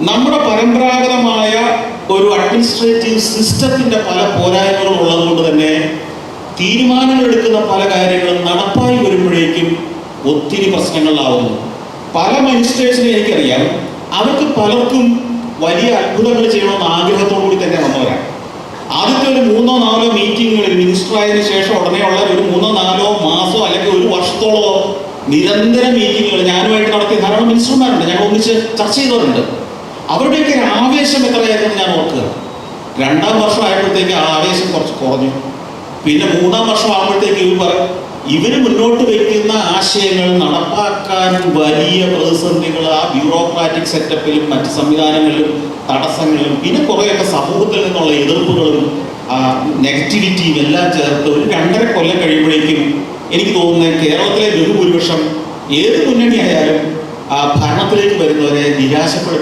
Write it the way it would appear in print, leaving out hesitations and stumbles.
നമ്മുടെ പരമ്പരാഗതമായ ഒരു അഡ്മിനിസ്ട്രേറ്റീവ് സിസ്റ്റത്തിന്റെ പല പോരായ്മകളും ഉള്ളതുകൊണ്ട് തന്നെ തീരുമാനങ്ങൾ എടുക്കുന്ന പല കാര്യങ്ങളും നടപ്പായി വരുമ്പോഴേക്കും ഒത്തിരി പ്രശ്നങ്ങളിലാവുന്നു. പല മിനിസ്റ്റേഴ്സിനെ എനിക്കറിയാം, അവർക്ക് പലർക്കും വലിയ അത്ഭുതങ്ങൾ ചെയ്യണമെന്ന് ആഗ്രഹത്തോടു കൂടി തന്നെ വന്നവരാണ്. ആദ്യത്തെ ഒരു 3-4 മീറ്റിങ്ങുകളിൽ മിനിസ്റ്റർ ആയതിനു ശേഷം ഉടനെയുള്ള ഒരു 3-4 മാസമോ അല്ലെങ്കിൽ ഒരു വർഷത്തോളമോ നിരന്തര മീറ്റിങ്ങുകൾ ഞാനുമായിട്ട് നടത്തിയ ധാരാളം മിനിസ്റ്റർമാരുണ്ട്. ഞങ്ങൾ ഒന്നിച്ച് ചർച്ച ചെയ്തവരുണ്ട്. അവരുടെയൊക്കെ ആവേശം എത്രയായിരുന്നു ഞാൻ ഓർക്കുക. 2ാം വർഷം ആയപ്പോഴത്തേക്ക് ആ ആവേശം കുറച്ച് കുറഞ്ഞു. പിന്നെ 3ാം വർഷം ആകുമ്പോഴത്തേക്ക് ഇവർ മുന്നോട്ട് വയ്ക്കുന്ന ആശയങ്ങൾ നടപ്പാക്കാൻ വലിയ പ്രതിസന്ധികൾ ആ ബ്യൂറോക്രാറ്റിക് സെറ്റപ്പിലും മറ്റ് സംവിധാനങ്ങളിലും തടസ്സങ്ങളിലും പിന്നെ കുറേയൊക്കെ സമൂഹത്തിൽ നിന്നുള്ള എതിർപ്പുകളും നെഗറ്റിവിറ്റിയും എല്ലാം ചേർത്ത് ഒരു 2.5 കൊല്ലം കഴിയുമ്പോഴേക്കും എനിക്ക് തോന്നുന്നത് കേരളത്തിലെ ബഹുഭൂരിപക്ഷം ഏത് മുന്നണിയായാലും ഭരണത്തിലേക്ക് വരുന്നവരെ നിരാശപ്പെടുത്തും.